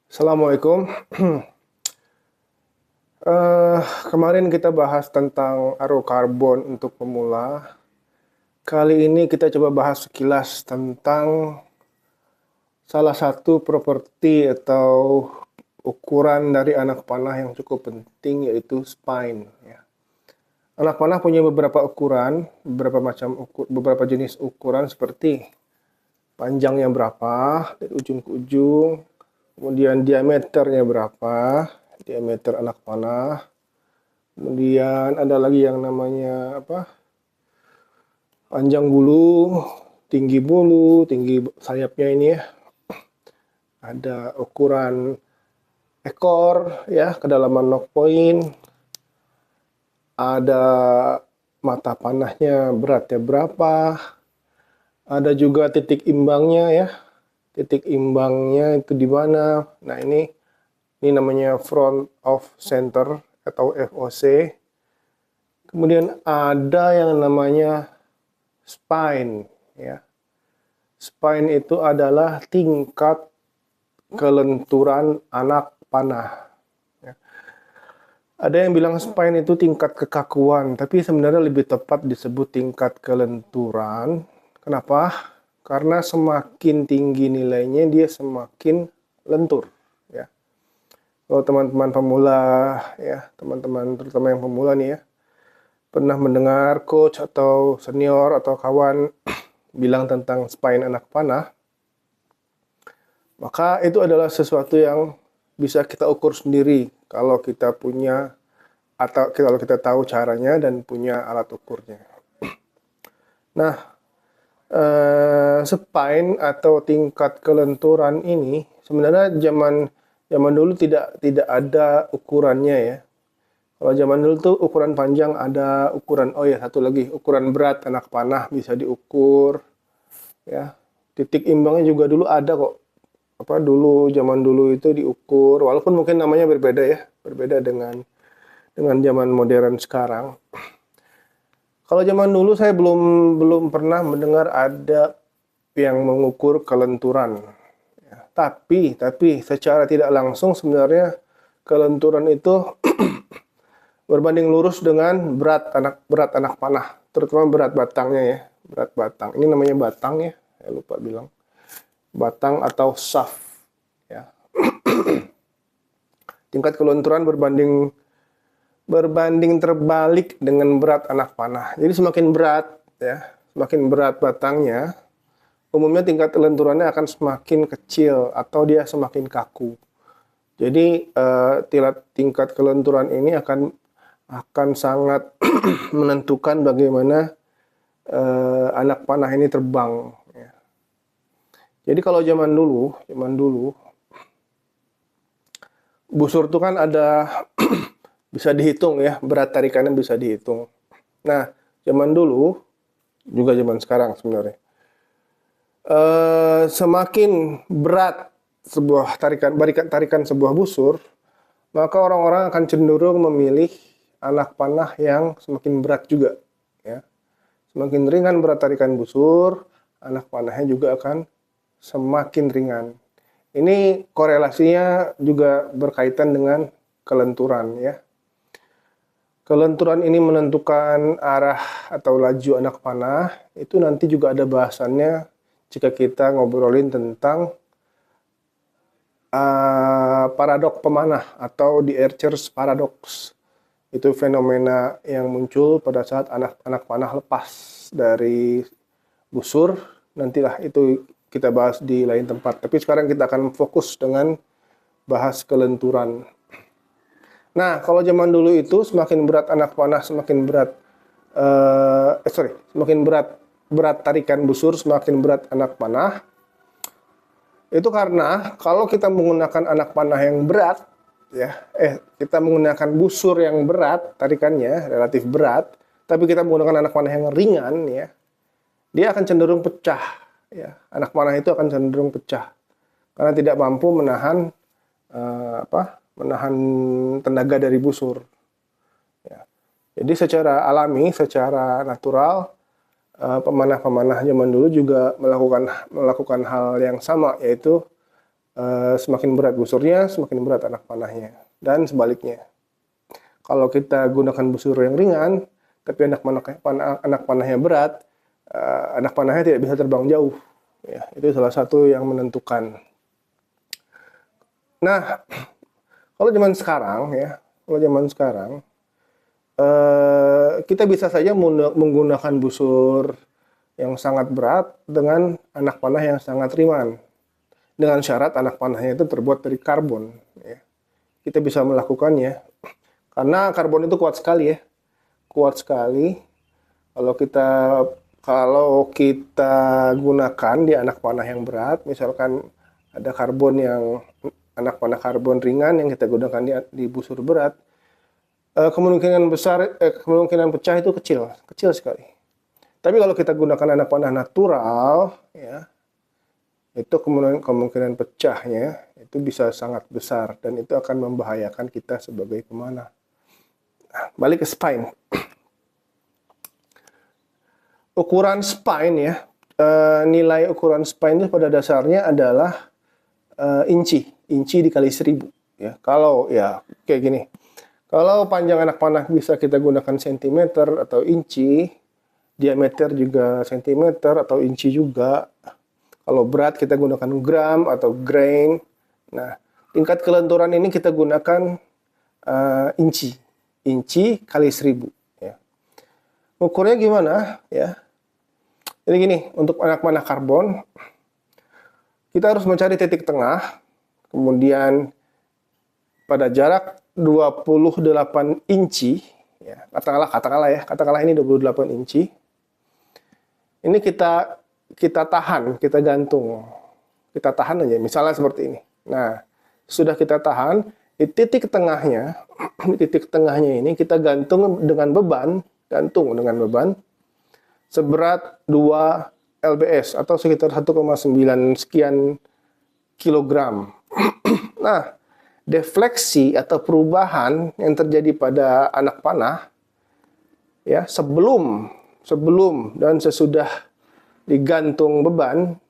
Assalamualaikum. Kemarin kita bahas tentang aerokarbon untuk pemula. Kali ini kita coba bahas sekilas tentang salah satu properti atau ukuran dari anak panah yang cukup penting, yaitu spine. Ya. Anak panah punya beberapa ukuran, beberapa jenis ukuran seperti panjangnya berapa dari ujung ke ujung, kemudian diameternya berapa, diameter anak panah. Kemudian ada lagi yang namanya panjang bulu, tinggi sayapnya ini ya. Ada ukuran ekor ya, kedalaman knock point. Ada mata panahnya beratnya berapa. Ada juga titik imbangnya ya. Titik imbangnya itu di mana? Nah, ini namanya front of center atau FOC. Kemudian ada yang namanya spine ya. Spine itu adalah tingkat kelenturan anak panah. Ya. Ada yang bilang spine itu tingkat kekakuan, tapi sebenarnya lebih tepat disebut tingkat kelenturan. Kenapa? Karena semakin tinggi nilainya, dia semakin lentur. Ya. Kalau teman-teman pemula, ya, teman-teman terutama yang pemula nih ya, pernah mendengar coach atau senior atau kawan bilang tentang spine anak panah, maka itu adalah sesuatu yang bisa kita ukur sendiri kalau kita punya atau kalau kita tahu caranya dan punya alat ukurnya. Nah, spine atau tingkat kelenturan ini sebenarnya zaman dulu tidak ada ukurannya ya. Kalau zaman dulu tuh ukuran panjang ada, satu lagi ukuran berat anak panah bisa diukur ya. Titik imbangnya juga dulu ada kok. Zaman dulu itu diukur, walaupun mungkin namanya berbeda ya, berbeda dengan zaman modern sekarang. Kalau zaman dulu saya belum pernah mendengar ada yang mengukur kelenturan. Ya, tapi secara tidak langsung sebenarnya kelenturan itu berbanding lurus dengan berat anak panah, terutama berat batangnya ya, berat batang. Ini namanya batang ya, saya lupa bilang. Batang atau shaft ya. Tingkat kelenturan berbanding terbalik dengan berat anak panah. Jadi semakin berat ya, semakin berat batangnya, umumnya tingkat kelenturannya akan semakin kecil atau dia semakin kaku. Jadi tingkat kelenturan ini akan sangat menentukan bagaimana anak panah ini terbang. Ya. Jadi kalau zaman dulu busur itu kan ada bisa dihitung ya, berat tarikannya bisa dihitung. Nah, zaman dulu juga zaman sekarang sebenarnya. Semakin berat sebuah tarikan sebuah busur, maka orang-orang akan cenderung memilih anak panah yang semakin berat juga ya. Semakin ringan berat tarikan busur, anak panahnya juga akan semakin ringan. Ini korelasinya juga berkaitan dengan kelenturan ya. Kelenturan ini menentukan arah atau laju anak panah. Itu nanti juga ada bahasannya jika kita ngobrolin tentang paradok pemanah atau the Archer's paradox. Itu fenomena yang muncul pada saat anak panah lepas dari busur. Nantilah itu kita bahas di lain tempat. Tapi sekarang kita akan fokus dengan bahas kelenturan. Nah, kalau zaman dulu itu semakin berat anak panah, semakin berat tarikan busur, semakin berat anak panah. Itu karena kalau kita menggunakan anak panah yang berat, ya, kita menggunakan busur yang berat, tarikannya relatif berat, tapi kita menggunakan anak panah yang ringan, ya, dia akan cenderung pecah. Ya, anak panah itu akan cenderung pecah karena tidak mampu menahan menahan tenaga dari busur. Ya. Jadi secara alami, secara natural, pemanah-pemanah zaman dulu juga melakukan hal yang sama, yaitu semakin berat busurnya, semakin berat anak panahnya. Dan sebaliknya. Kalau kita gunakan busur yang ringan, tapi anak panahnya berat, anak panahnya tidak bisa terbang jauh. Ya, itu salah satu yang menentukan. Nah, kalau zaman sekarang ya, kita bisa saja menggunakan busur yang sangat berat dengan anak panah yang sangat ringan. Dengan syarat anak panahnya itu terbuat dari karbon. Ya. Kita bisa melakukannya. Karena karbon itu kuat sekali ya. Kuat sekali. Kalau kita gunakan di anak panah yang berat, misalkan ada anak panah karbon ringan yang kita gunakan di busur berat, kemungkinan pecah itu kecil sekali. Tapi kalau kita gunakan anak panah natural, ya, itu kemungkinan pecahnya itu bisa sangat besar dan itu akan membahayakan kita sebagai pemanah. Nah, balik ke spine. Ukuran spine ya, nilai ukuran spine itu pada dasarnya adalah inci dikali 1000 ya. Kalau ya kayak gini. Kalau panjang anak panah bisa kita gunakan sentimeter atau inci, diameter juga sentimeter atau inci juga. Kalau berat kita gunakan gram atau grain. Nah, tingkat kelenturan ini kita gunakan inci kali 1000 ya. Ukurnya gimana ya? Jadi gini, untuk anak panah karbon kita harus mencari titik tengah, kemudian pada jarak 28 inci ya, katakanlah ini 28 inci. Ini kita tahan, kita gantung. Kita tahan aja, misalnya seperti ini. Nah, sudah kita tahan, di titik tengahnya ini kita gantung dengan beban seberat 2 lbs atau sekitar 1,9 sekian kilogram. Nah, defleksi atau perubahan yang terjadi pada anak panah ya sebelum dan sesudah digantung beban,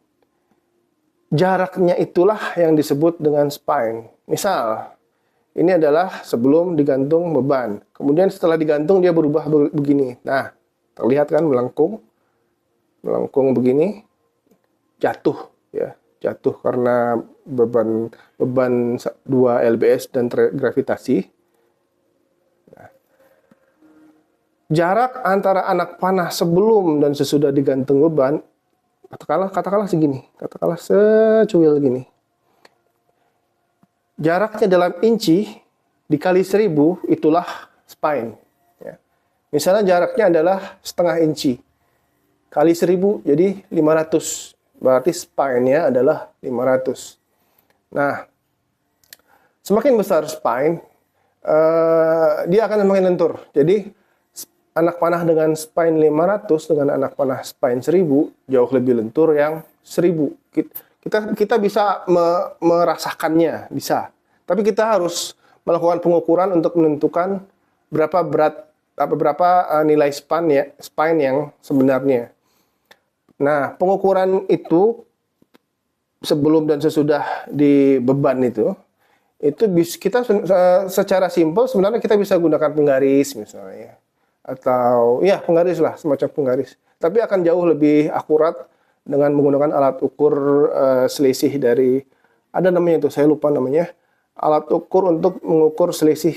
jaraknya itulah yang disebut dengan spine. Misal, ini adalah sebelum digantung beban. Kemudian setelah digantung dia berubah begini. Nah, terlihat kan melengkung begini, jatuh karena beban 2 lbs dan gravitasi. Nah, jarak antara anak panah sebelum dan sesudah digantung beban katakanlah segini, katakanlah secuil gini. Jaraknya dalam inci dikali 1000 itulah spine. Ya. Misalnya jaraknya adalah setengah inci kali 1000 jadi 500. Berarti spine-nya adalah 500. Nah, semakin besar spine, dia akan semakin lentur. Jadi, anak panah dengan spine 500 dengan anak panah spine 1000 jauh lebih lentur yang 1000. Kita bisa merasakannya, bisa. Tapi kita harus melakukan pengukuran untuk menentukan berapa nilai spine yang sebenarnya. Nah, pengukuran itu sebelum dan sesudah di beban itu kita secara simpel sebenarnya kita bisa gunakan penggaris misalnya, atau ya penggaris lah, semacam penggaris. Tapi akan jauh lebih akurat dengan menggunakan alat ukur selisih dari, ada namanya itu, saya lupa namanya, alat ukur untuk mengukur selisih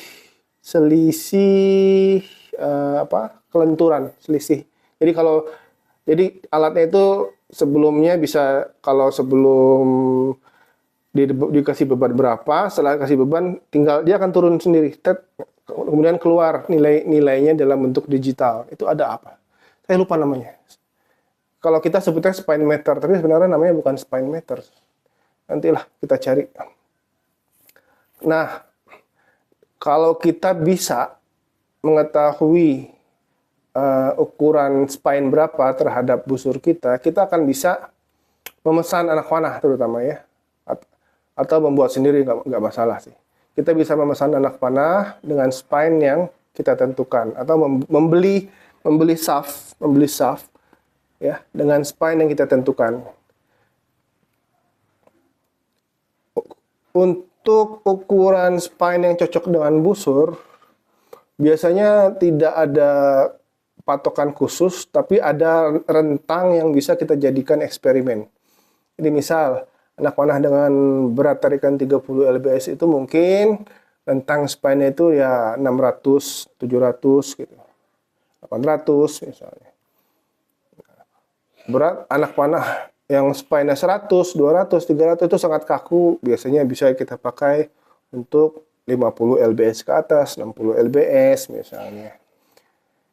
kelenturan selisih. Jadi alatnya itu sebelumnya bisa, kalau sebelum dikasih beban berapa, setelah kasih beban tinggal dia akan turun sendiri. Kemudian keluar nilainya dalam bentuk digital. Itu ada apa? Saya lupa namanya. Kalau kita sebutnya spine meter, tapi sebenarnya namanya bukan spine meter. Nantilah kita cari. Nah, kalau kita bisa mengetahui ukuran spine berapa terhadap busur kita akan bisa memesan anak panah terutama ya, atau membuat sendiri, nggak masalah sih. Kita bisa memesan anak panah dengan spine yang kita tentukan, atau membeli shaft ya dengan spine yang kita tentukan. Untuk ukuran spine yang cocok dengan busur, biasanya tidak ada patokan khusus, tapi ada rentang yang bisa kita jadikan eksperimen. Jadi misal, anak panah dengan berat tarikan 30 lbs itu mungkin rentang spine itu ya 600, 700 gitu. 800 misalnya. Berat anak panah yang spine-nya 100, 200, 300 itu sangat kaku, biasanya bisa kita pakai untuk 50 lbs ke atas, 60 lbs misalnya.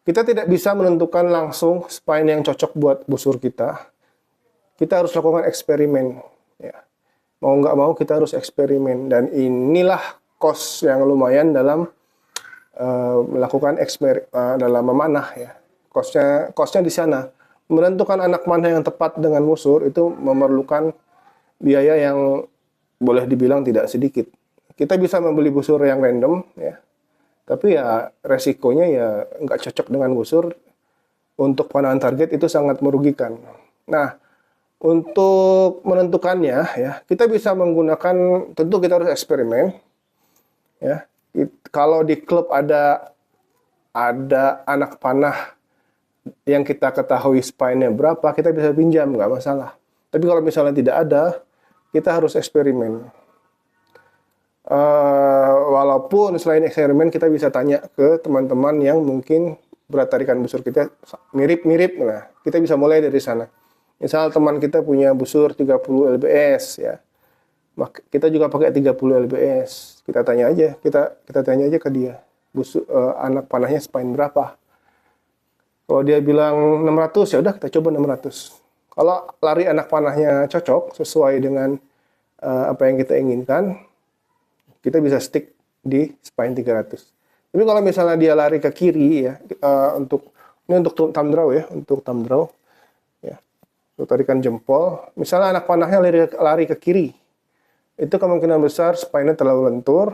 Kita tidak bisa menentukan langsung spine yang cocok buat busur kita. Kita harus lakukan eksperimen. Ya. Mau nggak mau kita harus eksperimen. Dan inilah cost yang lumayan dalam melakukan dalam memanah. Ya. Costnya di sana. Menentukan anak panah yang tepat dengan busur itu memerlukan biaya yang boleh dibilang tidak sedikit. Kita bisa membeli busur yang random, ya, tapi ya resikonya ya nggak cocok dengan busur. Untuk panahan target itu sangat merugikan. Nah, untuk menentukannya, ya kita bisa menggunakan, tentu kita harus eksperimen. Ya, kalau di klub ada anak panah yang kita ketahui spine-nya berapa, kita bisa pinjam, nggak masalah. Tapi kalau misalnya tidak ada, kita harus eksperimen. Walaupun selain eksperimen, kita bisa tanya ke teman-teman yang mungkin berat tarikan busur kita mirip-mirip. Nah, kita bisa mulai dari sana. Misal teman kita punya busur 30 lbs, ya. Kita juga pakai 30 lbs. Kita tanya aja ke dia, anak panahnya spine berapa. Kalau dia bilang 600, ya udah kita coba 600. Kalau lari anak panahnya cocok sesuai dengan apa yang kita inginkan, kita bisa stick di spine 300. Tapi kalau misalnya dia lari ke kiri, ya, ini untuk thumb draw, ya, untuk thumb draw, ya, untuk tarikan jempol. Misalnya anak panahnya lari ke kiri, itu kemungkinan besar spine-nya terlalu lentur.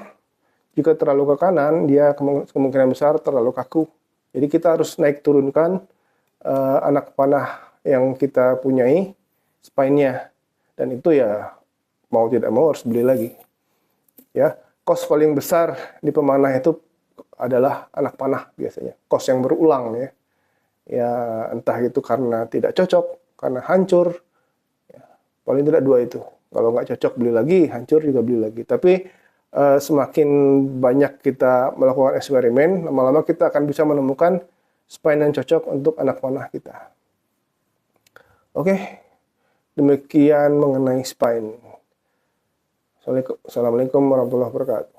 Jika terlalu ke kanan, dia kemungkinan besar terlalu kaku. Jadi kita harus naik turunkan anak panah yang kita punyai spine-nya. Dan itu ya mau tidak mau harus beli lagi. Ya, cost paling besar di pemanah itu adalah anak panah biasanya. Cost yang berulang, ya. Ya entah itu karena tidak cocok, karena hancur. Ya, paling tidak dua itu. Kalau nggak cocok beli lagi, hancur juga beli lagi. Tapi semakin banyak kita melakukan eksperimen, lama-lama kita akan bisa menemukan spine yang cocok untuk anak panah kita. Oke, demikian mengenai spine. Assalamualaikum warahmatullahi wabarakatuh.